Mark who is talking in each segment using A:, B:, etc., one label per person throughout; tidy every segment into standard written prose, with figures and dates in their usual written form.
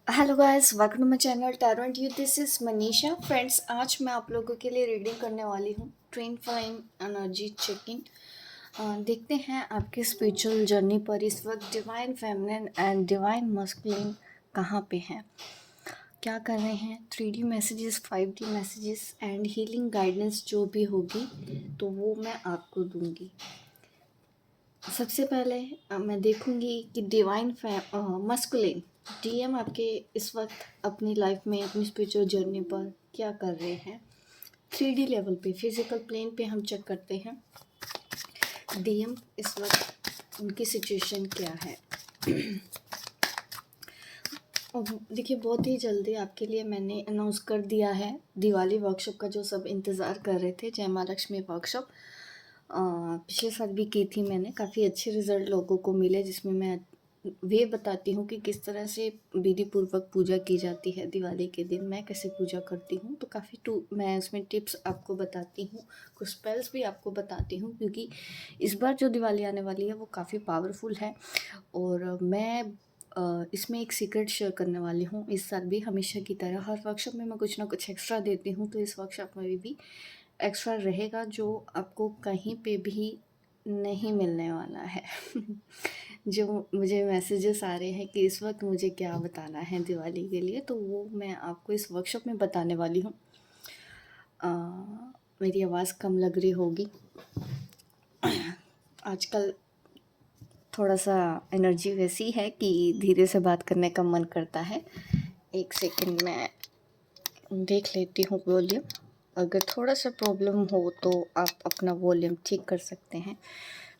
A: Hello guys, welcome to my channel tarot and you. This is Manisha. Friends, आज मैं आप लोगों के लिए रीडिंग करने वाली हूँ twin flame energy check in. देखते हैं आपके स्पिरिचुअल जर्नी पर इस वक्त divine feminine and divine masculine कहाँ पे हैं, क्या कर रहे हैं। 3D messages, 5D messages and healing guidance जो भी होगी तो वो मैं आपको दूंगी। सबसे पहले मैं देखूंगी कि डिवाइन मस्कुलिन डीएम आपके इस वक्त अपनी लाइफ में अपनी स्पिरिचुअल जर्नी पर क्या कर रहे हैं। 3D लेवल पे, फिजिकल प्लेन पे हम चेक करते हैं डीएम इस वक्त उनकी सिचुएशन क्या है। और देखिए, बहुत ही जल्दी आपके लिए मैंने अनाउंस कर दिया है दिवाली वर्कशॉप का, जो सब इंतज़ार कर रहे थे। जय माँ लक्ष्मी वर्कशॉप पिछले साल भी की थी मैंने, काफ़ी अच्छे रिज़ल्ट लोगों को मिले, जिसमें मैं वे बताती हूँ कि किस तरह से विधि पूर्वक पूजा की जाती है। दिवाली के दिन मैं कैसे पूजा करती हूँ, तो काफ़ी मैं उसमें टिप्स आपको बताती हूँ, कुछ स्पेल्स भी आपको बताती हूँ, क्योंकि इस बार जो दिवाली आने वाली है वो काफ़ी पावरफुल है। और मैं इसमें एक सीक्रेट शेयर करने वाली हूँ। इस साल भी हमेशा की तरह हर वर्कशॉप में मैं कुछ ना कुछ एक्स्ट्रा देती हूँ, तो इस वर्कशॉप में भी एक्स्ट्रा रहेगा जो आपको कहीं पे भी नहीं मिलने वाला है। जो मुझे मैसेजेस आ रहे हैं कि इस वक्त मुझे क्या बताना है दिवाली के लिए, तो वो मैं आपको इस वर्कशॉप में बताने वाली हूँ। मेरी आवाज़ कम लग रही होगी, आजकल थोड़ा सा एनर्जी वैसी है कि धीरे से बात करने का मन करता है। एक सेकंड में देख लेती हूँ वॉल्यूम, अगर थोड़ा सा प्रॉब्लम हो तो आप अपना वॉल्यूम ठीक कर सकते हैं।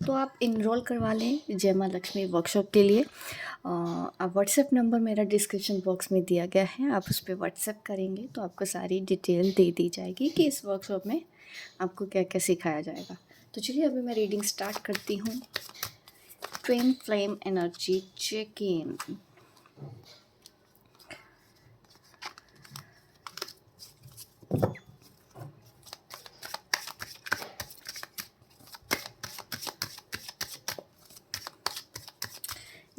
A: तो आप इनरोल करवा लें जय माँ लक्ष्मी वर्कशॉप के लिए। आप व्हाट्सएप नंबर मेरा डिस्क्रिप्शन बॉक्स में दिया गया है, आप उस पर व्हाट्सएप करेंगे तो आपको सारी डिटेल दे दी जाएगी कि इस वर्कशॉप में आपको क्या क्या सिखाया जाएगा। तो चलिए अभी मैं रीडिंग स्टार्ट करती हूँ। Twin flame energy check in.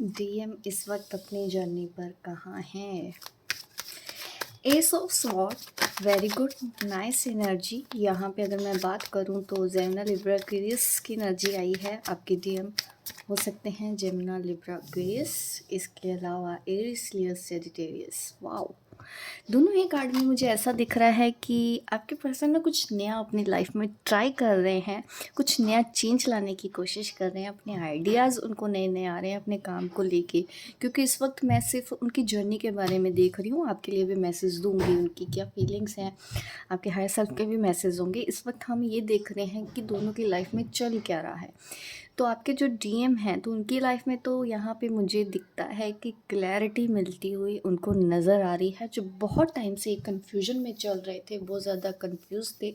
A: DM इस वक्त अपनी जर्नी पर कहाँ है। Ace of sword, very good, nice energy. यहाँ पे अगर मैं बात करूँ तो जेमिना लिब्रा एक्वेरियस की एनर्जी आई है। आपके डीएम हो सकते हैं जेमिना लिब्रा एक्वेरियस, इसके अलावा एरिस लियो सेजिटेरियस। वाओ, दोनों ही कार्ड में मुझे ऐसा दिख रहा है कि आपके पर्सन ना कुछ नया अपनी लाइफ में ट्राई कर रहे हैं, कुछ नया चेंज लाने की कोशिश कर रहे हैं, अपने आइडियाज़ उनको नए नए आ रहे हैं अपने काम को लेके। क्योंकि इस वक्त मैं सिर्फ उनकी जर्नी के बारे में देख रही हूँ, आपके लिए भी मैसेज दूंगी, उनकी क्या फीलिंग्स हैं, आपके हायर सेल्फ के भी मैसेज होंगे। इस वक्त हम ये देख रहे हैं कि दोनों की लाइफ में चल क्या रहा है। तो आपके जो डीएम हैं, तो उनकी लाइफ में तो यहाँ पे मुझे दिखता है कि क्लैरिटी मिलती हुई उनको नज़र आ रही है। जो बहुत टाइम से एक कन्फ्यूजन में चल रहे थे, बहुत ज़्यादा कंफ्यूज थे,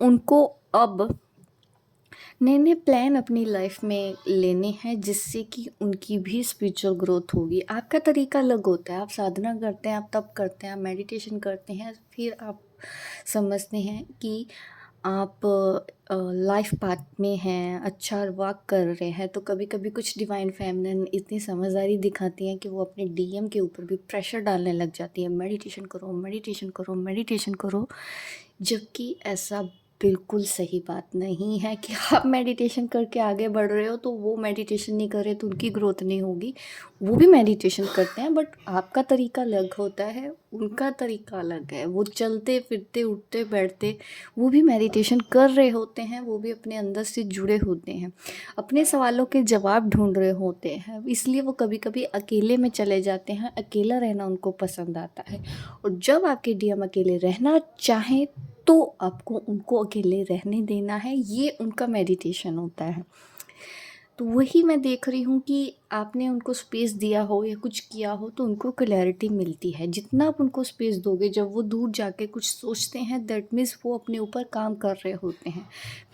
A: उनको अब नए नए प्लान अपनी लाइफ में लेने हैं, जिससे कि उनकी भी स्पिरिचुअल ग्रोथ होगी। आपका तरीका अलग होता है, आप साधना करते हैं, आप तप करते हैं, आप मेडिटेशन करते हैं, फिर आप समझते हैं कि आप लाइफ पाथ में हैं, अच्छा वर्क कर रहे हैं। तो कभी कभी कुछ डिवाइन फेमिनिन इतनी समझदारी दिखाती हैं कि वो अपने डीएम के ऊपर भी प्रेशर डालने लग जाती है, मेडिटेशन करो, मेडिटेशन करो, मेडिटेशन करो। जबकि ऐसा बिल्कुल सही बात नहीं है कि आप मेडिटेशन करके आगे बढ़ रहे हो तो वो मेडिटेशन नहीं कर रहे तो उनकी ग्रोथ नहीं होगी। वो भी मेडिटेशन करते हैं, बट आपका तरीका अलग होता है, उनका तरीका अलग है। वो चलते फिरते उठते बैठते वो भी मेडिटेशन कर रहे होते हैं, वो भी अपने अंदर से जुड़े होते हैं, अपने सवालों के जवाब ढूंढ रहे होते हैं। इसलिए वो कभी कभी अकेले में चले जाते हैं, अकेला रहना उनको पसंद आता है। और जब आपके डीएम अकेले रहना चाहें तो आपको उनको अकेले रहने देना है, ये उनका मेडिटेशन होता है। तो वही मैं देख रही हूँ कि आपने उनको स्पेस दिया हो या कुछ किया हो तो उनको क्लैरिटी मिलती है। जितना आप उनको स्पेस दोगे, जब वो दूर जाके कुछ सोचते हैं, दैट मीन्स वो अपने ऊपर काम कर रहे होते हैं,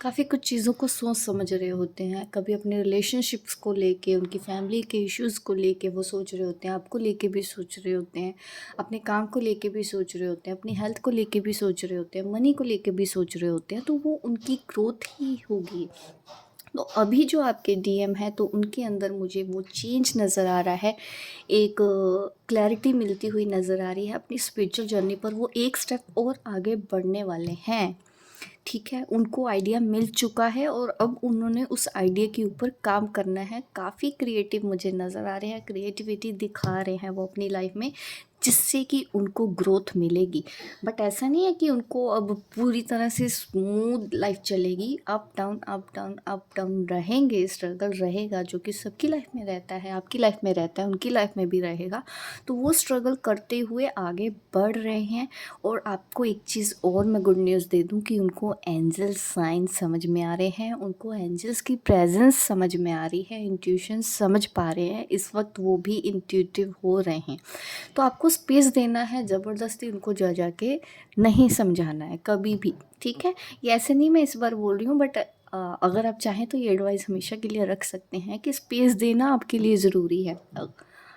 A: काफ़ी कुछ चीज़ों को सोच समझ रहे होते हैं। कभी अपने रिलेशनशिप्स को लेके, उनकी फैमिली के इश्यूज़ को लेके वो सोच रहे होते हैं, आपको लेके भी सोच रहे होते हैं, अपने काम को लेके भी सोच रहे होते हैं, अपनी हेल्थ को लेके भी सोच रहे होते हैं, मनी को लेके भी सोच रहे होते हैं। तो वो उनकी ग्रोथ ही होगी, तो अभी जो आपके डीएम है तो उनके अंदर मुझे वो चेंज नज़र आ रहा है, एक क्लैरिटी मिलती हुई नज़र आ रही है। अपनी स्पिरिचुअल जर्नी पर वो एक स्टेप और आगे बढ़ने वाले हैं, ठीक है। उनको आइडिया मिल चुका है और अब उन्होंने उस आइडिया के ऊपर काम करना है। काफ़ी क्रिएटिव मुझे नज़र आ रहे हैं, क्रिएटिविटी दिखा रहे हैं वो अपनी लाइफ में, जिससे कि उनको ग्रोथ मिलेगी। बट ऐसा नहीं है कि उनको अब पूरी तरह से स्मूथ लाइफ चलेगी। Up down up down up down रहेंगे, स्ट्रगल रहेगा, जो कि सबकी लाइफ में रहता है, आपकी लाइफ में रहता है, उनकी लाइफ में भी रहेगा। तो वो स्ट्रगल करते हुए आगे बढ़ रहे हैं। और आपको एक चीज़ और मैं गुड न्यूज़ दे दूं कि उनको एंजल साइन समझ में आ रहे हैं, उनको एंजल्स की प्रेजेंस समझ में आ रही है, इंट्यूशन समझ पा रहे हैं। इस वक्त वो भी इंट्यूटिव हो रहे हैं। तो आपको स्पेस देना है, ज़बरदस्ती उनको जा के नहीं समझाना है कभी भी, ठीक है। ये ऐसे नहीं मैं इस बार बोल रही हूँ, बट अगर आप चाहें तो ये एडवाइस हमेशा के लिए रख सकते हैं कि स्पेस देना आपके लिए ज़रूरी है।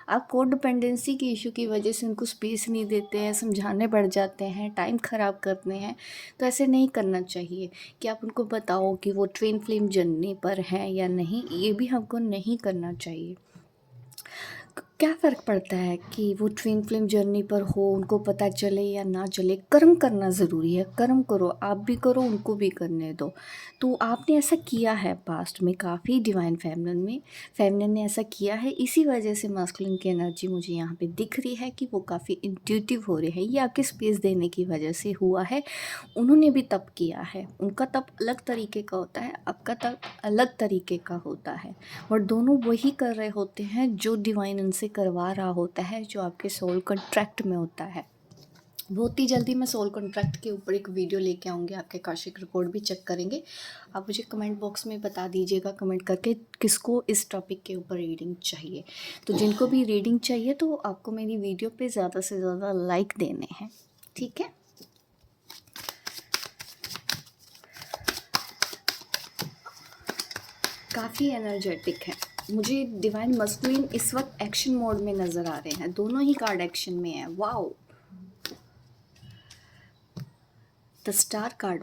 A: आप कोड डिपेंडेंसी की इशू की वजह से उनको स्पेस नहीं देते हैं, समझाने पड़ जाते हैं, टाइम ख़राब करते हैं। तो ऐसे नहीं करना चाहिए कि आप उनको बताओ कि वो ट्विन फ्लेम जर्नी पर हैं या नहीं, ये भी हमको नहीं करना चाहिए। क्या फ़र्क पड़ता है कि वो ट्विन फ्लेम जर्नी पर हो, उनको पता चले या ना चले, कर्म करना ज़रूरी है। कर्म करो, आप भी करो, उनको भी करने दो। तो आपने ऐसा किया है पास्ट में काफ़ी, डिवाइन फेमिनिन ने ऐसा किया है, इसी वजह से मास्कुलिन की एनर्जी मुझे यहाँ पे दिख रही है कि वो काफ़ी इंट्यूटिव हो रहे हैं। ये आपके स्पेस देने की वजह से हुआ है। उन्होंने भी तप किया है, उनका तप अलग तरीके का होता है, आपका तप अलग तरीके का होता है। और दोनों वही कर रहे होते हैं जो डिवाइन उनसे करवा रहा होता है, जो आपके सोल कॉन्ट्रैक्ट में होता है। बहुत ही जल्दी मैं सोल कॉन्ट्रैक्ट के ऊपर एक वीडियो लेके आऊँगी, आपके काशिक रिकॉर्ड भी चेक करेंगे। आप मुझे कमेंट बॉक्स में बता दीजिएगा कमेंट करके किसको इस टॉपिक के ऊपर रीडिंग चाहिए। तो जिनको भी रीडिंग चाहिए तो आपको मेरी वीडियो पे ज़्यादा से ज़्यादा लाइक देने हैं, ठीक है। काफ़ी एनर्जेटिक है। मुझे डिवाइन मस्कुलिन इस वक्त एक्शन मोड में नज़र आ रहे हैं, दोनों ही कार्ड एक्शन में है। वाओ, द स्टार कार्ड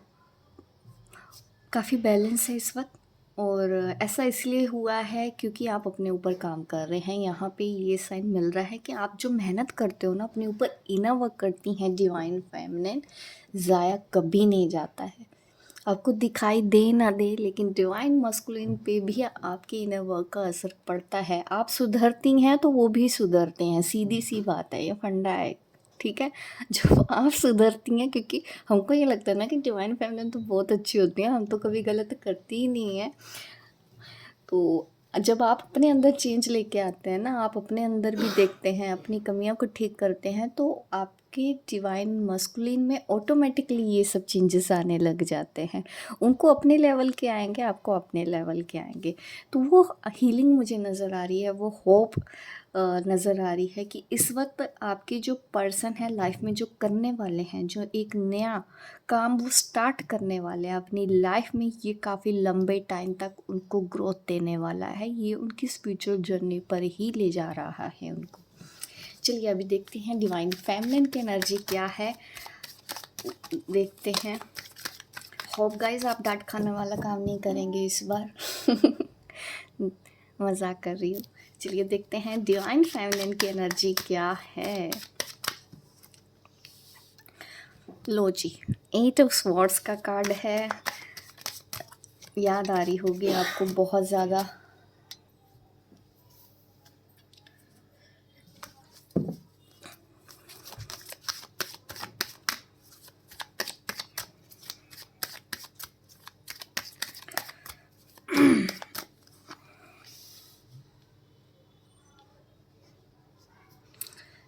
A: काफ़ी बैलेंस है इस वक्त। और ऐसा इसलिए हुआ है क्योंकि आप अपने ऊपर काम कर रहे हैं। यहाँ पे ये साइन मिल रहा है कि आप जो मेहनत करते हो ना, अपने ऊपर इनर वर्क करती हैं डिवाइन फेमिनिन, ज़ाया कभी नहीं जाता है। आपको दिखाई दे ना दे, लेकिन डिवाइन मस्कुलिन पे भी आपके इनर वर्क का असर पड़ता है। आप सुधरती हैं तो वो भी सुधरते हैं, सीधी सी बात है, ये फंडा है, ठीक है। जब आप सुधरती हैं, क्योंकि हमको ये लगता है ना कि डिवाइन फेमिनिन तो बहुत अच्छी होती हैं, हम तो कभी गलत करती ही नहीं है। तो जब आप अपने अंदर चेंज लेके आते हैं ना, आप अपने अंदर भी देखते हैं, अपनी कमियों को ठीक करते हैं, तो आपके डिवाइन मस्कुलिन में ऑटोमेटिकली ये सब चेंजेस आने लग जाते हैं। उनको अपने लेवल के आएंगे, आपको अपने लेवल के आएंगे। तो वो हीलिंग मुझे नज़र आ रही है, वो होप नज़र आ रही है कि इस वक्त आपके जो पर्सन है लाइफ में, जो करने वाले हैं, जो एक नया काम वो स्टार्ट करने वाले हैं अपनी लाइफ में, ये काफ़ी लंबे टाइम तक उनको ग्रोथ देने वाला है। ये उनकी स्पिरिचुअल जर्नी पर ही ले जा रहा है उनको। चलिए अभी देखते हैं डिवाइन फेमिनिन की एनर्जी क्या है, देखते हैं। होप गाइस आप डांट खाने वाला काम नहीं करेंगे इस बार। मजाक कर रही हूँ। चलिए देखते हैं डिवाइन फेमिनिन की एनर्जी क्या है। लो जी, 8 ऑफ स्वॉर्ड्स का कार्ड है। याद आ रही होगी आपको बहुत ज़्यादा।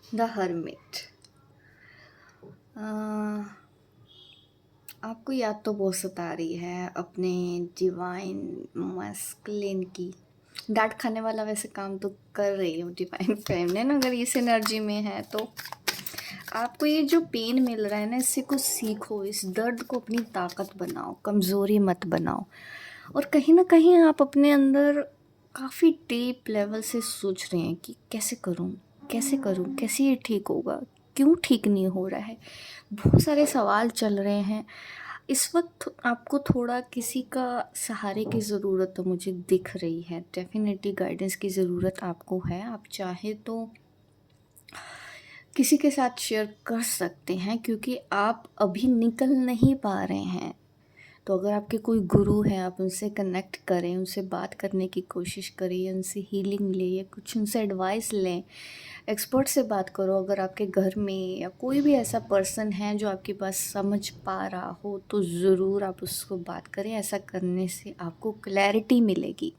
A: द हर्मिट, आपको याद तो बहुत सता रही है अपने डिवाइन मस्कुलिन की। डांट खाने वाला वैसे काम तो कर रही हो डिवाइन फेमिनिन, अगर इस एनर्जी में है तो आपको ये जो पेन मिल रहा है ना, इससे कुछ सीखो, इस दर्द को अपनी ताकत बनाओ, कमज़ोरी मत बनाओ। और कहीं ना कहीं आप अपने अंदर काफ़ी डीप लेवल से सोच रहे हैं कि कैसे करूं, कैसे करूं, कैसे ये ठीक होगा, क्यों ठीक नहीं हो रहा है। बहुत सारे सवाल चल रहे हैं। इस वक्त आपको थोड़ा किसी का सहारे की ज़रूरत तो मुझे दिख रही है। डेफ़िनेटली गाइडेंस की ज़रूरत आपको है। आप चाहे तो किसी के साथ शेयर कर सकते हैं, क्योंकि आप अभी निकल नहीं पा रहे हैं। तो अगर आपके कोई गुरु हैं, आप उनसे कनेक्ट करें, उनसे बात करने की कोशिश करिए, उनसे हीलिंग लें या कुछ उनसे एडवाइस लें। एक्सपर्ट से बात करो। अगर आपके घर में या कोई भी ऐसा पर्सन है जो आपके पास समझ पा रहा हो, तो ज़रूर आप उसको बात करें। ऐसा करने से आपको क्लैरिटी मिलेगी।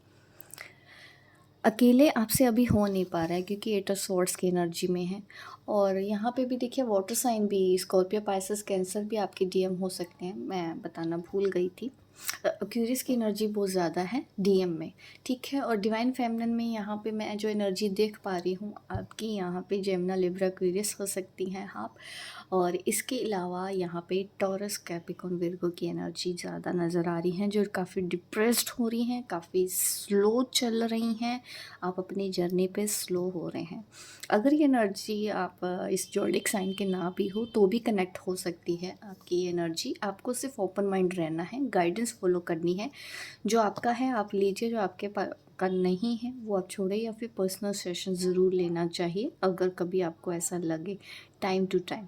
A: अकेले आपसे अभी हो नहीं पा रहा है, क्योंकि एट ऑफ स्वॉर्ड्स की एनर्जी में है। और यहाँ पे भी देखिए वाटर साइन भी, स्कॉर्पियो, पाइसेस, कैंसर भी आपके डीएम हो सकते हैं। मैं बताना भूल गई थी। एक्वेरियस की एनर्जी बहुत ज़्यादा है डीएम में, ठीक है। और डिवाइन फेमिनिन में यहाँ पे मैं जो एनर्जी देख पा रही हूँ आपकी, यहाँ पे जेमिनी, लिब्रा, एक्वेरियस हो सकती हैं आप। और इसके अलावा यहाँ पे टॉरस, कैप्रिकॉर्न, विर्गो की एनर्जी ज़्यादा नज़र आ रही हैं, जो काफ़ी डिप्रेस्ड हो रही हैं, काफ़ी स्लो चल रही हैं। आप अपनी जर्नी पे स्लो हो रहे हैं। अगर ये एनर्जी आप इस जोडिक साइन के ना भी हो तो भी कनेक्ट हो सकती है आपकी ये एनर्जी। आपको सिर्फ ओपन माइंड रहना है, गाइडेंस फॉलो करनी है। जो आपका है आप लीजिए, जो आपके का नहीं है वो आप छोड़े, या फिर पर्सनल सेशन ज़रूर लेना चाहिए अगर कभी आपको ऐसा लगे, टाइम टू टाइम।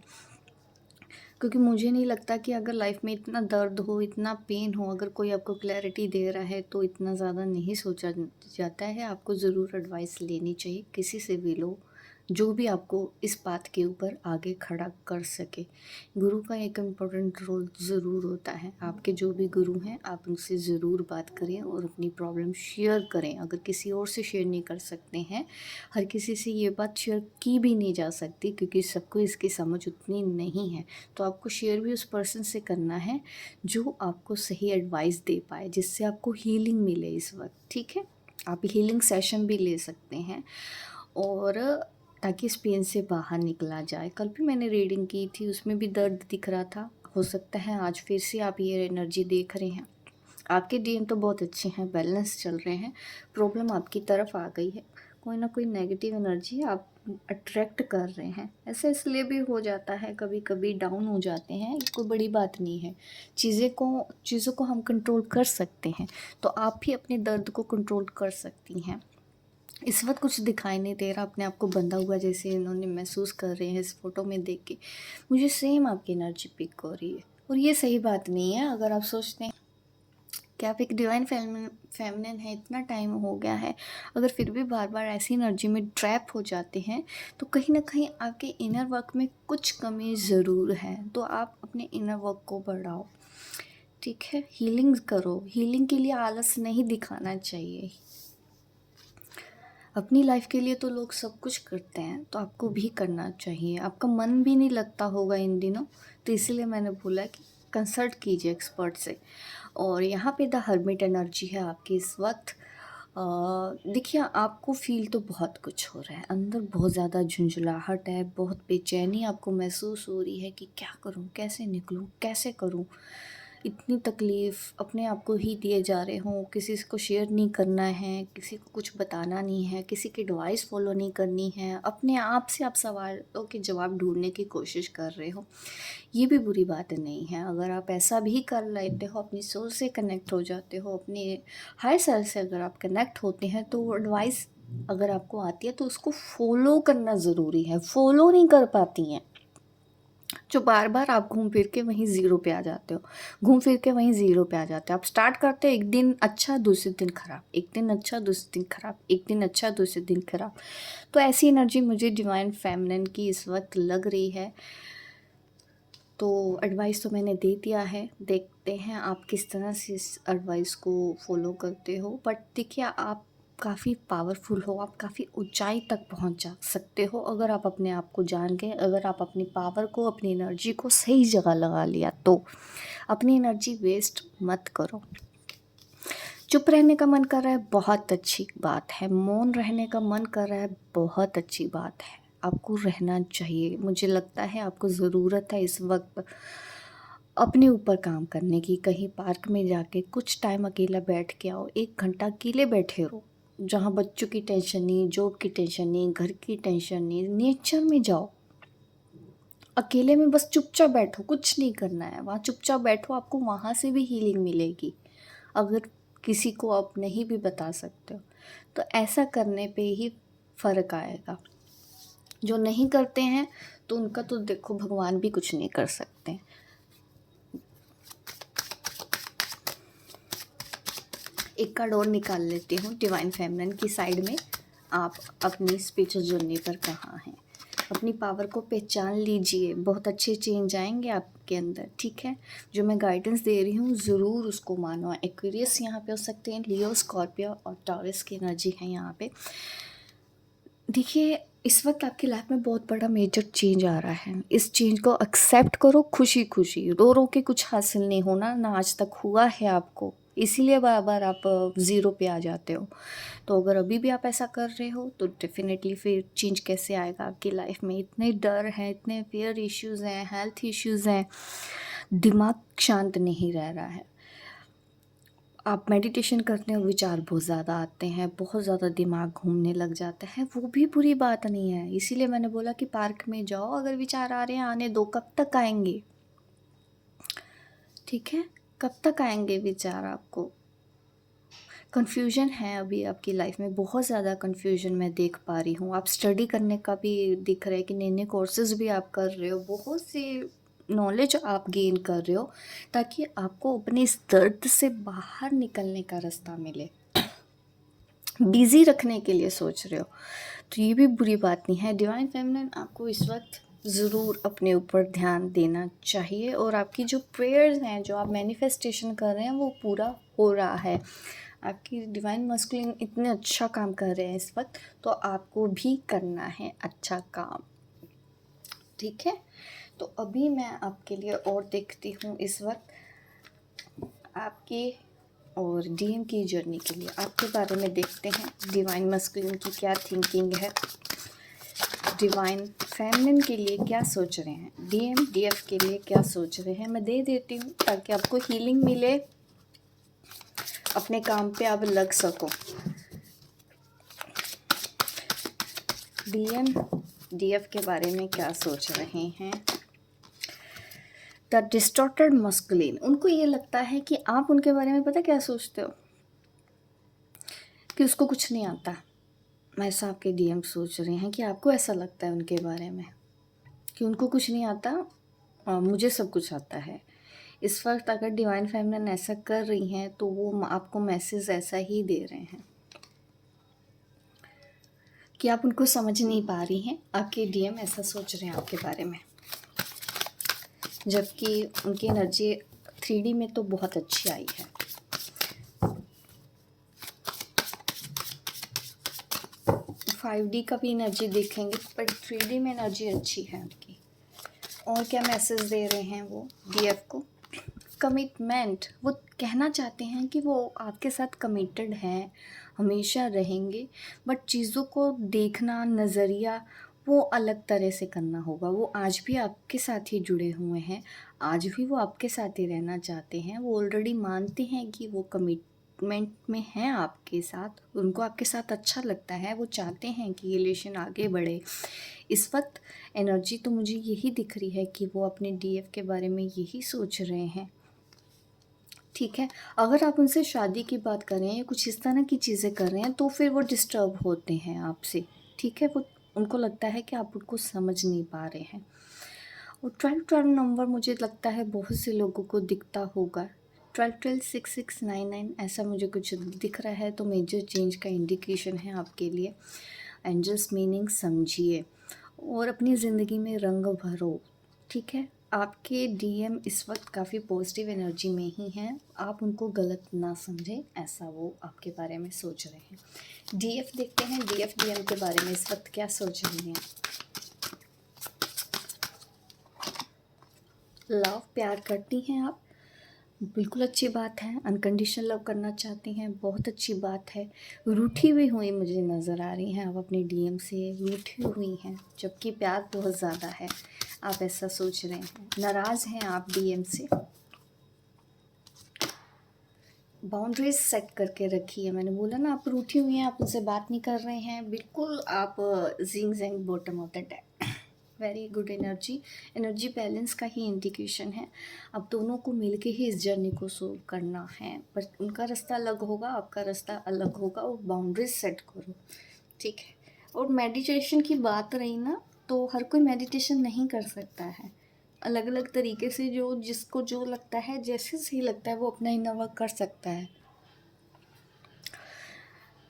A: क्योंकि मुझे नहीं लगता कि अगर लाइफ में इतना दर्द हो, इतना पेन हो, अगर कोई आपको क्लैरिटी दे रहा है तो इतना ज़्यादा नहीं सोचा जाता है। आपको ज़रूर एडवाइस लेनी चाहिए, किसी से भी लो, जो भी आपको इस बात के ऊपर आगे खड़ा कर सके। गुरु का एक इम्पोर्टेंट रोल ज़रूर होता है। आपके जो भी गुरु हैं आप उनसे ज़रूर बात करें और अपनी प्रॉब्लम शेयर करें। अगर किसी और से शेयर नहीं कर सकते हैं, हर किसी से ये बात शेयर की भी नहीं जा सकती, क्योंकि सबको इसकी समझ उतनी नहीं है। तो आपको शेयर भी उस पर्सन से करना है जो आपको सही एडवाइस दे पाए, जिससे आपको हीलिंग मिले इस वक्त, ठीक है। आप हीलिंग सेशन भी ले सकते हैं, और ताकि इस पेन से बाहर निकला जाए। कल भी मैंने रीडिंग की थी, उसमें भी दर्द दिख रहा था। हो सकता है आज फिर से आप ये एनर्जी देख रहे हैं। आपके डीएम तो बहुत अच्छे हैं, बैलेंस चल रहे हैं। प्रॉब्लम आपकी तरफ आ गई है, कोई ना कोई नेगेटिव एनर्जी आप अट्रैक्ट कर रहे हैं। ऐसा इसलिए भी हो जाता है, कभी कभी डाउन हो जाते हैं, ये कोई बड़ी बात नहीं है। चीज़ों को हम कंट्रोल कर सकते हैं, तो आप भी अपने दर्द को कंट्रोल कर सकती हैं। इस वक्त कुछ दिखाई नहीं दे रहा, अपने आप को बंधा हुआ जैसे इन्होंने महसूस कर रहे हैं। इस फोटो में देख के मुझे सेम आपकी एनर्जी पिक हो रही है, और ये सही बात नहीं है। अगर आप सोचते हैं कि आप एक डिवाइन फेमिनिन है, इतना टाइम हो गया है, अगर फिर भी बार बार ऐसी एनर्जी में ट्रैप हो जाते हैं, तो कहीं ना कहीं आपके इनर वर्क में कुछ कमी ज़रूर है। तो आप अपने इनर वर्क को बढ़ाओ, ठीक है। हीलिंग करो। हीलिंग के लिए आलस नहीं दिखाना चाहिए। अपनी लाइफ के लिए तो लोग सब कुछ करते हैं, तो आपको भी करना चाहिए। आपका मन भी नहीं लगता होगा इन दिनों, तो इसीलिए मैंने बोला कि कंसल्ट कीजिए एक्सपर्ट से। और यहाँ पे द हर्मिट एनर्जी है आपकी इस वक्त। देखिए आपको फील तो बहुत कुछ हो रहा है, अंदर बहुत ज़्यादा झुंझलाहट है, बहुत बेचैनी आपको महसूस हो रही है कि क्या करूँ, कैसे निकलूँ, कैसे करूँ। इतनी तकलीफ़ अपने आप को ही दिए जा रहे हों, किसी को शेयर नहीं करना है, किसी को कुछ बताना नहीं है, किसी की एडवाइस फॉलो नहीं करनी है, अपने आप से आप सवालों के जवाब ढूंढने की कोशिश कर रहे हो। ये भी बुरी बात नहीं है। अगर आप ऐसा भी कर लेते हो, अपनी सोल से कनेक्ट हो जाते हो, अपने हायर सेल्फ से अगर आप कनेक्ट होते हैं, तो वो एडवाइस अगर आपको आती है तो उसको फॉलो करना ज़रूरी है। फॉलो नहीं कर पाती हैं, जो बार बार आप घूम फिर के वहीं ज़ीरो पे आ जाते हो, घूम फिर के वहीं ज़ीरो पे आ जाते हो। आप स्टार्ट करते हो एक दिन अच्छा, दूसरे दिन ख़राब, एक दिन अच्छा, दूसरे दिन ख़राब, एक दिन अच्छा, दूसरे दिन ख़राब। तो ऐसी एनर्जी मुझे डिवाइन फेमिनिन की इस वक्त लग रही है। तो एडवाइस तो मैंने दे दिया है, देखते हैं आप किस तरह से इस एडवाइस को फॉलो करते हो। बट देखिए आप काफ़ी पावरफुल हो, आप काफ़ी ऊंचाई तक पहुंच जा सकते हो अगर आप अपने आप को जान गए, अगर आप अपनी पावर को, अपनी एनर्जी को सही जगह लगा लिया तो। अपनी एनर्जी वेस्ट मत करो। चुप रहने का मन कर रहा है, बहुत अच्छी बात है। मौन रहने का मन कर रहा है, बहुत अच्छी बात है। आपको रहना चाहिए। मुझे लगता है आपको ज़रूरत है इस वक्त अपने ऊपर काम करने की। कहीं पार्क में जाके कुछ टाइम अकेला बैठ के आओ, 1 घंटा अकेले बैठे रहो, जहाँ बच्चों की टेंशन नहीं, जॉब की टेंशन नहीं, घर की टेंशन नहीं, नेचर में जाओ, अकेले में बस चुपचाप बैठो, कुछ नहीं करना है, वहाँ चुपचाप बैठो, आपको वहाँ से भी हीलिंग मिलेगी अगर किसी को आप नहीं भी बता सकते हो। तो ऐसा करने पे ही फ़र्क आएगा। जो नहीं करते हैं तो उनका तो देखो भगवान भी कुछ नहीं कर सकते। एक कार्ड और निकाल लेती हूँ डिवाइन फेमिनिन की साइड में। आप अपनी स्पिरिचुअल जर्नी पर कहाँ हैं, अपनी पावर को पहचान लीजिए, बहुत अच्छे चेंज आएंगे आपके अंदर, ठीक है। जो मैं गाइडेंस दे रही हूँ ज़रूर उसको मानो। एक्वेरियस यहाँ पे हो सकते हैं, लियो, स्कॉर्पियो और टॉरस की एनर्जी है यहाँ पे। देखिए इस वक्त आपकी लाइफ में बहुत बड़ा मेजर चेंज आ रहा है, इस चेंज को एक्सेप्ट करो खुशी खुशी। रो रो के कुछ हासिल नहीं होना, ना आज तक हुआ है आपको, इसीलिए बार बार आप ज़ीरो पे आ जाते हो। तो अगर अभी भी आप ऐसा कर रहे हो तो डेफिनेटली फिर चेंज कैसे आएगा आपकी लाइफ में। इतने डर हैं, इतने फेयर इश्यूज़ हैं, हेल्थ इश्यूज़ हैं, दिमाग शांत नहीं रह रहा है। आप मेडिटेशन करते हो, विचार बहुत ज़्यादा आते हैं, बहुत ज़्यादा दिमाग घूमने लग जाता है, वो भी बुरी बात नहीं है। इसीलिए मैंने बोला कि पार्क में जाओ, अगर विचार आ रहे हैं आने दो। कब तक आएंगे, ठीक है, कब तक आएंगे विचार आपको। कन्फ्यूजन है अभी आपकी लाइफ में, बहुत ज़्यादा कन्फ्यूजन मैं देख पा रही हूँ। आप स्टडी करने का भी दिख रहा है कि नए नए कोर्सेज भी आप कर रहे हो, बहुत सी नॉलेज आप गेन कर रहे हो ताकि आपको अपने इस दर्द से बाहर निकलने का रास्ता मिले। बिज़ी रखने के लिए सोच रहे हो तो ये भी बुरी बात नहीं है। डिवाइन फेमिनिन आपको इस वक्त ज़रूर अपने ऊपर ध्यान देना चाहिए और आपकी जो प्रेयर्स हैं, जो आप मैनिफेस्टेशन कर रहे हैं, वो पूरा हो रहा है। आपकी डिवाइन मस्कुलिन इतने अच्छा काम कर रहे हैं इस वक्त, तो आपको भी करना है अच्छा काम, ठीक है। तो अभी मैं आपके लिए और देखती हूँ इस वक्त आपकी और डीएम की जर्नी के लिए आपके बारे में देखते हैं डिवाइन मस्कुलिन की क्या थिंकिंग है, डिवाइन फेमिनिन के लिए क्या सोच रहे हैं, डीएम डीएफ के लिए क्या सोच रहे हैं। मैं दे देती हूँ ताकि आपको हीलिंग मिले, अपने काम पे आप लग सको। डीएम डीएफ के बारे में क्या सोच रहे हैं। द डिस्टॉर्टेड मस्कुलिन, उनको ये लगता है कि आप उनके बारे में पता क्या सोचते हो, कि उसको कुछ नहीं आता। ऐसा आपके डीएम सोच रहे हैं कि आपको ऐसा लगता है उनके बारे में कि उनको कुछ नहीं आता, मुझे सब कुछ आता है। इस वक्त अगर डिवाइन फेमिनिन ऐसा कर रही हैं तो वो आपको मैसेज ऐसा ही दे रहे हैं कि आप उनको समझ नहीं पा रही हैं। आपके डीएम ऐसा सोच रहे हैं आपके बारे में, जबकि उनकी एनर्जी 3D में तो बहुत अच्छी आई है। फाइव डी का भी एनर्जी देखेंगे पर 3D में एनर्जी अच्छी है आपकी। और क्या मैसेज दे रहे हैं वो डीएफ को, कमिटमेंट। वो कहना चाहते हैं कि वो आपके साथ कमिटेड हैं, हमेशा रहेंगे, बट चीज़ों को देखना, नज़रिया वो अलग तरह से करना होगा। वो आज भी आपके साथ ही जुड़े हुए हैं, आज भी वो आपके साथ ही रहना चाहते हैं। वो ऑलरेडी मानते हैं कि वो कमिटमेंट में हैं आपके साथ, उनको आपके साथ अच्छा लगता है, वो चाहते हैं कि ये रिलेशन आगे बढ़े। इस वक्त एनर्जी तो मुझे यही दिख रही है कि वो अपने डीएफ के बारे में यही सोच रहे हैं, ठीक है। अगर आप उनसे शादी की बात कर रहे हैं या कुछ इस तरह की चीज़ें कर रहे हैं तो फिर वो डिस्टर्ब होते हैं आपसे, ठीक है। वो उनको लगता है कि आप उनको समझ नहीं पा रहे हैं। और 12 नंबर मुझे लगता है बहुत से लोगों को दिखता होगा, 12 6 6 9 9 ऐसा मुझे कुछ दिख रहा है, तो मेजर चेंज का इंडिकेशन है आपके लिए। एंजल्स मीनिंग समझिए और अपनी ज़िंदगी में रंग भरो, ठीक है। आपके डीएम इस वक्त काफ़ी पॉजिटिव एनर्जी में ही हैं, आप उनको गलत ना समझें, ऐसा वो आपके बारे में सोच रहे हैं। डीएफ देखते हैं डीएफ डीएम के बारे में इस वक्त क्या सोच रही हैं। लव, प्यार करती हैं आप, बिल्कुल अच्छी बात है। अनकंडीशनल लव करना चाहती हैं, बहुत अच्छी बात है। रूठी हुई मुझे नज़र आ रही हैं, आप अपने डीएम से रूठी हुई हैं, जबकि प्यार बहुत ज़्यादा है। आप ऐसा सोच रहे हैं, नाराज़ हैं आप डीएम से। बाउंड्रीज सेट करके रखी है, मैंने बोला ना आप रूठी हुई हैं, आप उनसे बात नहीं कर रहे हैं, बिल्कुल आप जिंग जैंग bottom of the deck. Very good energy. Energy balance का ही इंडिकेशन है। अब दोनों को मिलके ही इस जर्नी को सोल्व करना है, पर उनका रास्ता अलग होगा, आपका रास्ता अलग होगा, और बाउंड्रीज सेट करो, ठीक है। और मेडिटेशन की बात रही ना, तो हर कोई मेडिटेशन नहीं कर सकता है। अलग अलग तरीके से जो जिसको जो लगता है, जैसे सही लगता है, वो अपना इनर वर्क कर सकता है।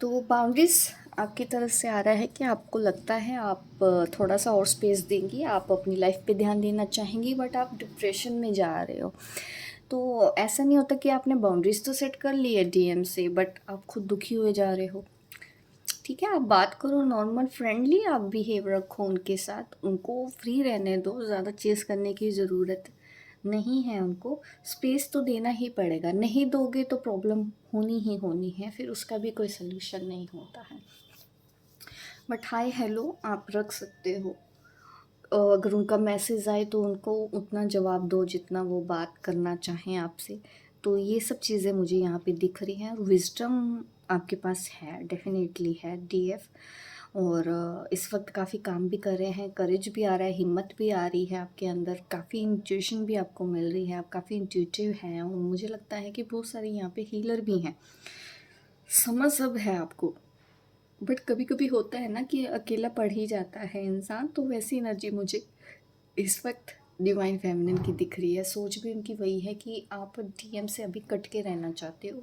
A: तो बाउंड्रीज आपकी तरफ से आ रहा है कि आपको लगता है आप थोड़ा सा और स्पेस देंगी, आप अपनी लाइफ पे ध्यान देना चाहेंगी, बट आप डिप्रेशन में जा रहे हो। तो ऐसा नहीं होता कि आपने बाउंड्रीज तो सेट कर ली है डीएम से, बट आप खुद दुखी हुए जा रहे हो। ठीक है, आप बात करो नॉर्मल फ्रेंडली, आप बिहेव रखो उनके साथ, उनको फ्री रहने दो, ज़्यादा चेस करने की ज़रूरत नहीं है। उनको स्पेस तो देना ही पड़ेगा, नहीं दोगे तो प्रॉब्लम होनी ही होनी है, फिर उसका भी कोई सल्यूशन नहीं होता है। बट हाय हेलो आप रख सकते हो। अगर उनका मैसेज आए तो उनको उतना जवाब दो जितना वो बात करना चाहें आपसे। तो ये सब चीज़ें मुझे यहाँ पे दिख रही हैं, और विजडम आपके पास है, डेफिनेटली है डीएफ। और इस वक्त काफ़ी काम भी कर रहे हैं, करेज भी आ रहा है, हिम्मत भी आ रही है आपके अंदर, काफ़ी इंट्यूशन भी आपको मिल रही है, आप काफ़ी इंट्यूटिव हैं, और मुझे लगता है कि बहुत सारे यहाँ पे हीलर भी हैं। समझ सब है आपको, बट कभी कभी होता है ना कि अकेला पड़ ही जाता है इंसान, तो वैसी एनर्जी मुझे इस वक्त डिवाइन फेमिनिन की दिख रही है। सोच भी उनकी वही है कि आप डीएम से अभी कट के रहना चाहते हो,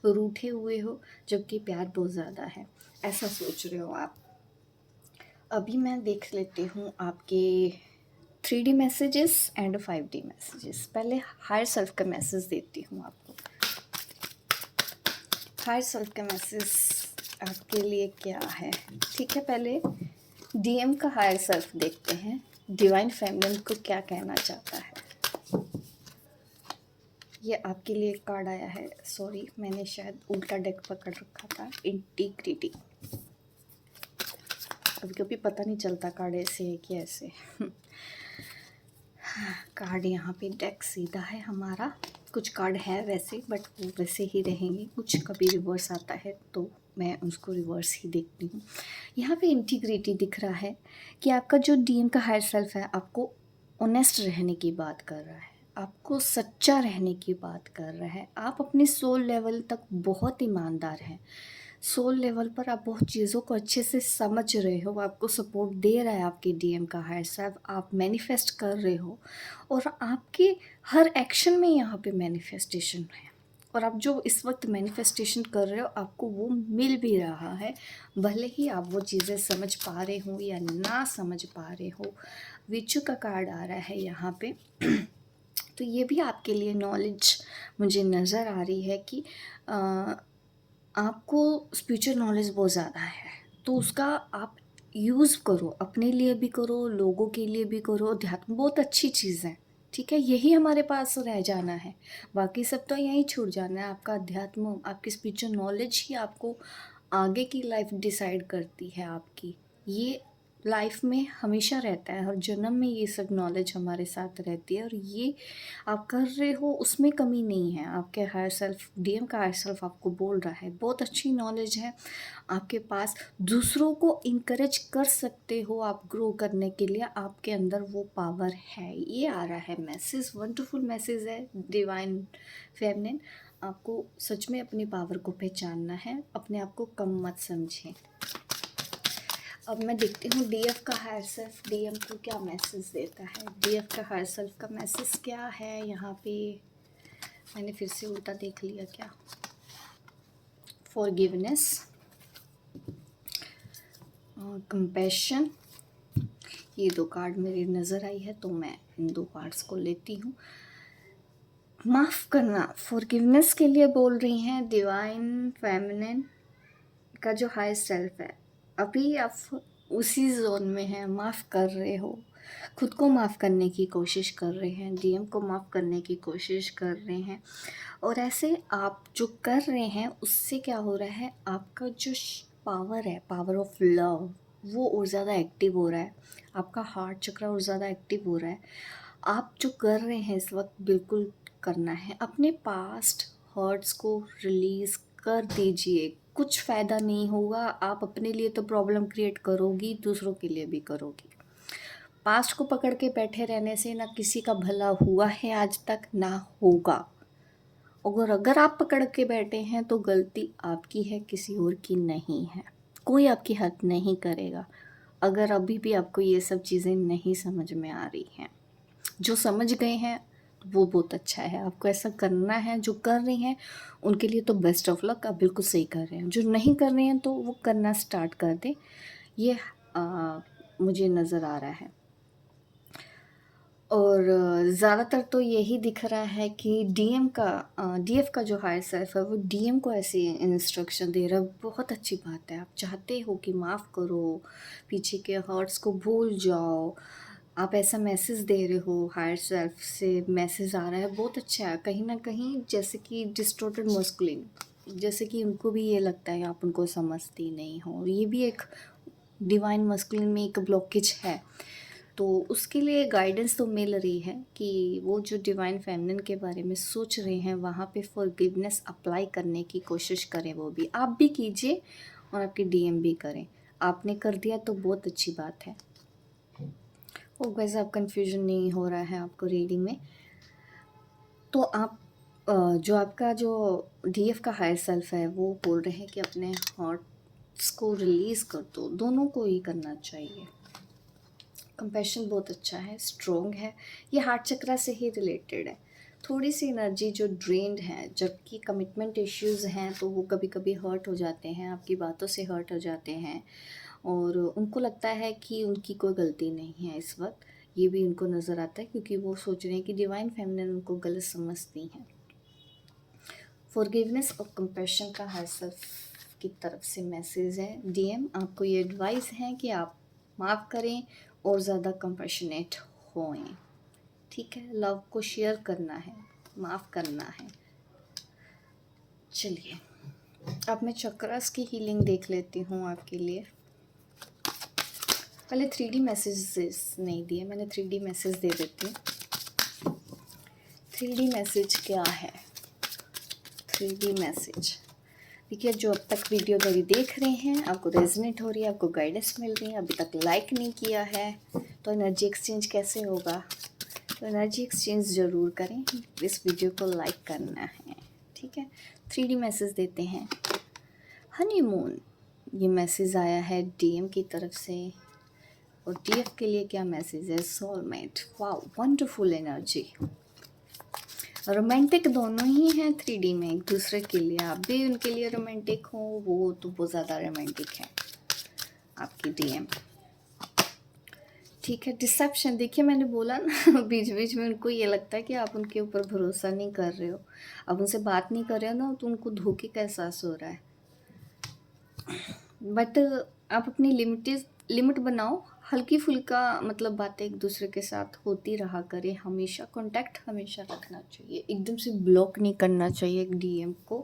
A: रूठे हुए हो, जबकि प्यार बहुत ज़्यादा है, ऐसा सोच रहे हो आप। अभी मैं देख लेती हूँ आपके 3D messages and 5D messages. पहले हायर सेल्फ का मैसेज देती हूँ आपको। हायर सेल्फ का मैसेज आपके लिए क्या है, ठीक है। पहले डीएम का हायर सेल्फ देखते हैं, डिवाइन फेमिनिन को क्या कहना चाहता है। ये आपके लिए एक कार्ड आया है, सॉरी मैंने शायद उल्टा डेक पकड़ रखा था। इंटीग्रिटी, कभी कभी पता नहीं चलता कार्ड ऐसे है कि ऐसे। कार्ड यहाँ पे डेक सीधा है हमारा, कुछ कार्ड है वैसे, बट वो वैसे ही रहेंगे, कुछ कभी रिवर्स आता है तो मैं उसको रिवर्स ही देखती हूँ। यहाँ पे इंटीग्रिटी दिख रहा है कि आपका जो डीएम का हायर सेल्फ है आपको ऑनेस्ट रहने की बात कर रहा है, आपको सच्चा रहने की बात कर रहा है। आप अपने सोल लेवल तक बहुत ईमानदार हैं, सोल लेवल पर आप बहुत चीज़ों को अच्छे से समझ रहे हो, आपको सपोर्ट दे रहा है आपके डीएम का हायर सेल्फ, आप मैनिफेस्ट कर रहे हो, और आपके हर एक्शन में यहाँ पे मैनिफेस्टेशन है, और आप जो इस वक्त मैनिफेस्टेशन कर रहे हो आपको वो मिल भी रहा है, भले ही आप वो चीज़ें समझ पा रहे हो या ना समझ पा रहे हो। विचु का कार्ड आ रहा है यहाँ पे। तो ये भी आपके लिए नॉलेज मुझे नज़र आ रही है कि आपको स्पिरिचुअल नॉलेज बहुत ज़्यादा है, तो उसका आप यूज़ करो, अपने लिए भी करो, लोगों के लिए भी करो। अध्यात्म बहुत अच्छी चीज़ है, ठीक है, यही हमारे पास रह जाना है, बाकी सब तो यहीं छूट जाना है। आपका अध्यात्म, आपकी स्पिरिचुअल नॉलेज ही आपको आगे की लाइफ डिसाइड करती है आपकी। ये लाइफ में हमेशा रहता है, हर जन्म में ये सब नॉलेज हमारे साथ रहती है, और ये आप कर रहे हो उसमें कमी नहीं है। आपके हायर सेल्फ, डीएम का हायर सेल्फ आपको बोल रहा है बहुत अच्छी नॉलेज है आपके पास, दूसरों को इनकरेज कर सकते हो आप ग्रो करने के लिए, आपके अंदर वो पावर है। ये आ रहा है मैसेज, वंडरफुल मैसेज है डिवाइन फेमिनिन। आपको सच में अपनी पावर को पहचानना है, अपने आप को कम मत समझें। अब मैं देखती हूँ डीएफ का हायर सेल्फ डीएम को क्या मैसेज देता है। डीएफ का हायर सेल्फ का मैसेज क्या है यहाँ पे, मैंने फिर से उल्टा देख लिया क्या। फॉरगिवनेस, कंपैशन, ये दो कार्ड मेरी नज़र आई है तो मैं इन दो कार्ड्स को लेती हूँ। माफ़ करना, फॉरगिवनेस के लिए बोल रही हैं डिवाइन फेमिनिन का जो हायर सेल्फ है। अभी आप उसी जोन में हैं, माफ़ कर रहे हो, खुद को माफ़ करने की कोशिश कर रहे हैं, डीएम को माफ़ करने की कोशिश कर रहे हैं, और ऐसे आप जो कर रहे हैं उससे क्या हो रहा है, आपका जो पावर है, पावर ऑफ लव, वो और ज़्यादा एक्टिव हो रहा है, आपका हार्ट चक्र और ज़्यादा एक्टिव हो रहा है। आप जो कर रहे हैं इस वक्त बिल्कुल करना है, अपने पास्ट हर्ट्स को रिलीज़ कर दीजिए, कुछ फ़ायदा नहीं होगा, आप अपने लिए तो प्रॉब्लम क्रिएट करोगी, दूसरों के लिए भी करोगी। पास्ट को पकड़ के बैठे रहने से ना किसी का भला हुआ है आज तक, ना होगा। अगर आप पकड़ के बैठे हैं तो गलती आपकी है, किसी और की नहीं है। कोई आपकी हेल्प नहीं करेगा। अगर अभी भी आपको ये सब चीज़ें नहीं समझ में आ रही हैं, जो समझ गए हैं वो बहुत अच्छा है। आपको ऐसा करना है, जो कर रही हैं उनके लिए तो बेस्ट ऑफ लक, आप बिल्कुल सही कर रहे हैं। जो नहीं कर रहे हैं तो वो करना स्टार्ट कर दें, ये मुझे नज़र आ रहा है। और ज़्यादातर तो यही दिख रहा है कि डीएफ का जो हायर सेल्फ है वो डीएम को ऐसी इंस्ट्रक्शन दे रहा है। बहुत अच्छी बात है, आप चाहते हो कि माफ़ करो, पीछे के हर्ट्स को भूल जाओ, आप ऐसा मैसेज दे रहे हो, हायर सेल्फ से मैसेज आ रहा है, बहुत अच्छा है। कहीं ना कहीं जैसे कि डिस्टॉर्टेड मस्कुलिन, जैसे कि उनको भी ये लगता है आप उनको समझती नहीं हो। ये भी एक डिवाइन मस्कुलिन में एक ब्लॉकेज है, तो उसके लिए गाइडेंस तो मिल रही है कि वो जो डिवाइन फेमिनिन के बारे में सोच रहे हैं वहाँ पे फॉरगिवनेस अप्लाई करने की कोशिश करें। वो भी आप भी कीजिए और आपके डीएम भी करें। आपने कर दिया तो बहुत अच्छी बात है। वो वैसे आप कंफ्यूजन नहीं हो रहा है आपको रीडिंग में, तो आप जो आपका जो डीएफ का हायर सेल्फ है वो बोल रहे हैं कि अपने हार्ट्स को रिलीज़ कर दो। दोनों को ही करना चाहिए। कंपैशन बहुत अच्छा है, स्ट्रॉन्ग है, ये हार्ट चक्रा से ही रिलेटेड है। थोड़ी सी एनर्जी जो ड्रेन्ड है, जबकि कमिटमेंट इश्यूज़ हैं तो वो कभी कभी हर्ट हो जाते हैं, आपकी बातों से हर्ट हो जाते हैं और उनको लगता है कि उनकी कोई गलती नहीं है इस वक्त। ये भी उनको नज़र आता है क्योंकि वो सोच रहे हैं कि डिवाइन फेमिनिन उनको गलत समझती हैं। फॉरगिवनेस और कंपैशन का हर सेल्फ की तरफ से मैसेज है। डीएम आपको ये एडवाइस है कि आप माफ़ करें और ज़्यादा कंपैशनेट होएं। ठीक है, लव को शेयर करना है, माफ़ करना है। चलिए अब मैं चक्रास की हीलिंग देख लेती हूँ आपके लिए। पहले 3D मैसेजेस नहीं दिए, मैंने 3D मैसेज दे देती हूँ। 3D मैसेज क्या है? 3D मैसेज देखिए, जो अब तक वीडियो मेरी देख रहे हैं, आपको रेजोनेट हो रही है, आपको गाइडेंस मिल रही है, अभी तक लाइक नहीं किया है तो एनर्जी एक्सचेंज कैसे होगा? तो एनर्जी एक्सचेंज ज़रूर करें, इस वीडियो को लाइक करना है। ठीक है, 3D मैसेज देते हैं। हनीमून, ये मैसेज आया है डीएम की तरफ से। और डीएफ के लिए क्या मैसेज है? Soulmate, wow, wonderful energy. Romantic दोनों ही हैं 3D में एक दूसरे के लिए, आप भी उनके लिए रोमांटिक हो, वो तो बहुत ज़्यादा रोमांटिक है आपकी डीएम। ठीक है, डिसेप्शन, देखिए मैंने बोला ना बीच बीच में उनको ये लगता है कि आप उनके ऊपर भरोसा नहीं कर रहे हो, अब उनसे बात नहीं कर रहे हो ना, तो उनको धोखे का एहसास हो रहा है। बट आप अपनी लिमिट बनाओ, हल्की फुल्का मतलब बातें एक दूसरे के साथ होती रहा करें, हमेशा कांटेक्ट हमेशा रखना चाहिए, एकदम से ब्लॉक नहीं करना चाहिए एक डीएम को,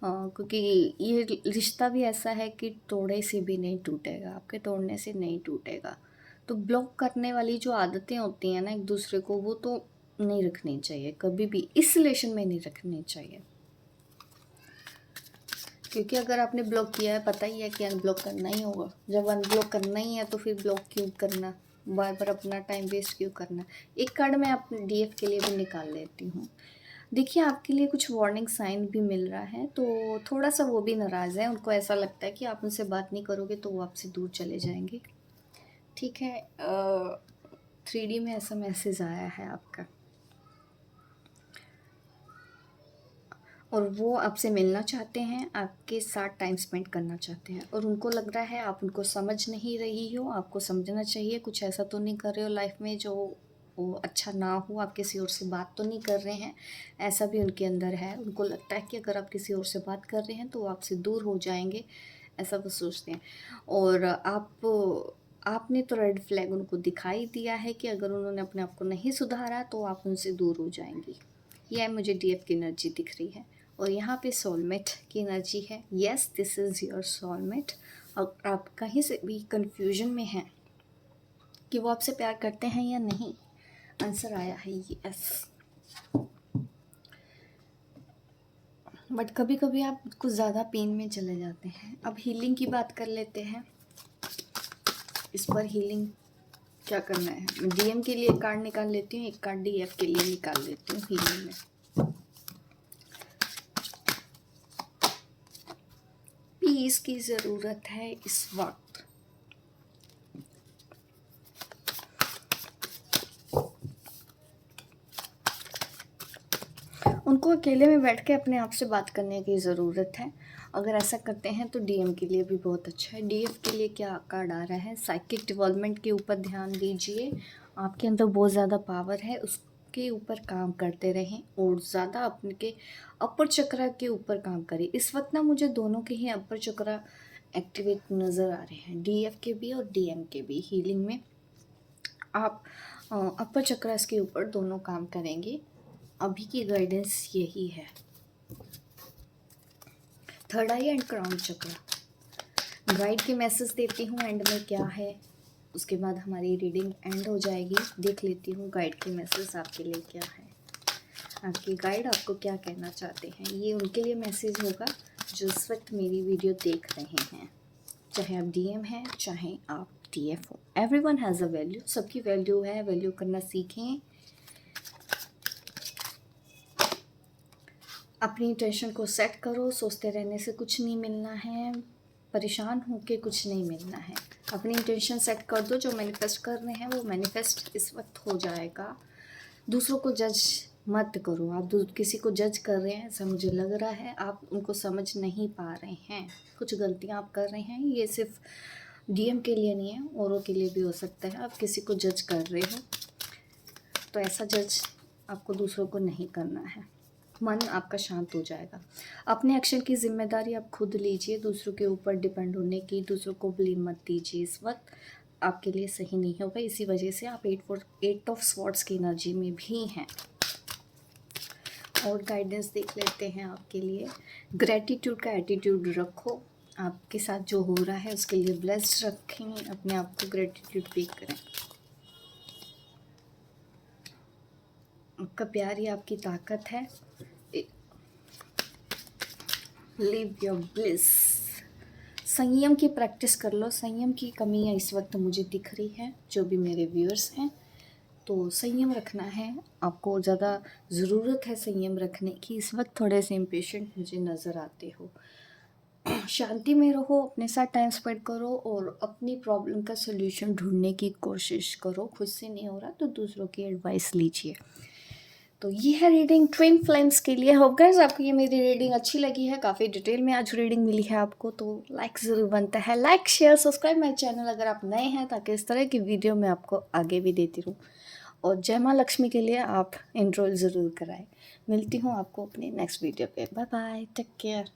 A: क्योंकि ये रिश्ता भी ऐसा है कि तोड़े से भी नहीं टूटेगा, आपके तोड़ने से नहीं टूटेगा। तो ब्लॉक करने वाली जो आदतें होती हैं ना एक दूसरे को, वो तो नहीं रखनी चाहिए, कभी भी इस रिलेशन में नहीं रखनी चाहिए। क्योंकि अगर आपने ब्लॉक किया है, पता ही है कि अनब्लॉक करना ही होगा। जब अनब्लॉक करना ही है तो फिर ब्लॉक क्यों करना, बार बार अपना टाइम वेस्ट क्यों करना। एक कार्ड मैं अपने डीएफ के लिए भी निकाल लेती हूँ। देखिए, आपके लिए कुछ वार्निंग साइन भी मिल रहा है, तो थोड़ा सा वो भी नाराज़ है, उनको ऐसा लगता है कि आप उनसे बात नहीं करोगे तो वो आपसे दूर चले जाएंगे। ठीक है, 3D में ऐसा मैसेज आया है आपका, और वो आपसे मिलना चाहते हैं, आपके साथ टाइम स्पेंड करना चाहते हैं, और उनको लग रहा है आप उनको समझ नहीं रही हो, आपको समझना चाहिए, कुछ ऐसा तो नहीं कर रहे हो लाइफ में जो वो अच्छा ना हो, आप किसी और से बात तो नहीं कर रहे हैं, ऐसा भी उनके अंदर है। उनको लगता है कि अगर आप किसी और से बात कर रहे हैं तो वो आपसे दूर हो जाएंगे, ऐसा वो सोचते हैं। और आपने तो रेड फ्लैग उनको दिखाई दिया है कि अगर उन्होंने अपने आप को नहीं सुधारा तो आप उनसे दूर हो जाएंगी। यह मुझे डीएफ की एनर्जी दिख रही है। और यहाँ पे सोलमेट की एनर्जी है। Yes, this is your soulmate. और आप कहीं से भी कंफ्यूजन में हैं कि वो आपसे प्यार करते हैं या नहीं, आंसर आया है यस। बट कभी कभी आप कुछ ज़्यादा पेन में चले जाते हैं। अब हीलिंग की बात कर लेते हैं, इस पर हीलिंग क्या करना है, मैं डीएम के लिए कार्ड निकाल लेती हूँ, एक कार्ड डीएफ के लिए निकाल लेती हूँ हीलिंग में। पीस की ज़रूरत है इस वक्त। उनको अकेले में बैठ के अपने आप से बात करने की ज़रूरत है। अगर ऐसा करते हैं तो डीएम के लिए भी बहुत अच्छा है। डीएफ के लिए क्या कार्ड आ रहा है, साइकिक डेवलपमेंट के ऊपर ध्यान दीजिए। आपके अंदर बहुत ज़्यादा पावर है, उसके ऊपर काम करते रहें और ज़्यादा अपने के अपर चक्रा के ऊपर काम करें। इस वक्त ना मुझे दोनों के ही अपर चक्रा एक्टिवेट नज़र आ रहे हैं, डीएफ के भी और डीएम के भी। हीलिंग में आप अपर चक्रास के ऊपर दोनों काम करेंगे। अभी की गाइडेंस यही है। थर्ड आई एंड क्राउन चक्र गाइड के मैसेज देती हूँ एंड में क्या है, उसके बाद हमारी रीडिंग एंड हो जाएगी। देख लेती हूँ गाइड के मैसेज आपके लिए क्या है, आपकी गाइड आपको क्या कहना चाहते हैं। ये उनके लिए मैसेज होगा जो इस वक्त मेरी वीडियो देख रहे हैं, चाहे आप डीएम हैं चाहे आप डीएफ हो। एवरीवन हैज़ अ वैल्यू, सबकी वैल्यू है, वैल्यू करना सीखें। अपनी टेंशन को सेट करो, सोचते रहने से कुछ नहीं मिलना है, परेशान होके कुछ नहीं मिलना है। अपनी इंटेंशन सेट कर दो, जो मैनिफेस्ट कर रहे हैं वो मैनिफेस्ट इस वक्त हो जाएगा। दूसरों को जज मत करो, आप किसी को जज कर रहे हैं ऐसा मुझे लग रहा है, आप उनको समझ नहीं पा रहे हैं, कुछ गलतियां आप कर रहे हैं। ये सिर्फ डीएम के लिए नहीं है, औरों के लिए भी हो सकता है। आप किसी को जज कर रहे हो तो ऐसा जज आपको दूसरों को नहीं करना है, मन आपका शांत हो जाएगा। अपने एक्शन की जिम्मेदारी आप खुद लीजिए, दूसरों के ऊपर डिपेंड होने की, दूसरों को ब्लेम मत दीजिए। इस वक्त आपके लिए सही नहीं होगा, इसी वजह से आप 8 ऑफ स्वॉर्ड्स की एनर्जी में भी हैं। और गाइडेंस देख लेते हैं आपके लिए। ग्रैटिट्यूड का एटीट्यूड रखो, आपके साथ जो हो रहा है उसके लिए ब्लेस्ड रखें, अपने आप को ग्रैटिट्यूड पे करें। आपका प्यार ही आपकी ताकत है। Live your bliss. संयम की प्रैक्टिस कर लो, संयम की कमी है इस वक्त मुझे दिख रही है, जो भी मेरे व्यूअर्स हैं। तो संयम रखना है आपको, ज़्यादा ज़रूरत है संयम रखने की। इस वक्त थोड़े से इम्पेशेंट मुझे नज़र आते हो। शांति में रहो, अपने साथ टाइम स्पेंड करो और अपनी प्रॉब्लम का सलूशन ढूंढने की कोशिश करो। खुद से नहीं हो रहा तो दूसरों की एडवाइस लीजिए। तो ये है रीडिंग ट्विन फ्लेम्स के लिए। होप गाइस आपको ये मेरी रीडिंग अच्छी लगी है, काफ़ी डिटेल में आज रीडिंग मिली है आपको, तो लाइक ज़रूर बनता है। Like share subscribe my channel अगर आप नए हैं, ताकि इस तरह की वीडियो मैं आपको आगे भी देती रहूँ। और जय माँ लक्ष्मी के लिए आप एनरोल ज़रूर कराएं। मिलती हूँ आपको अपनी नेक्स्ट वीडियो पे। Bye bye, take care.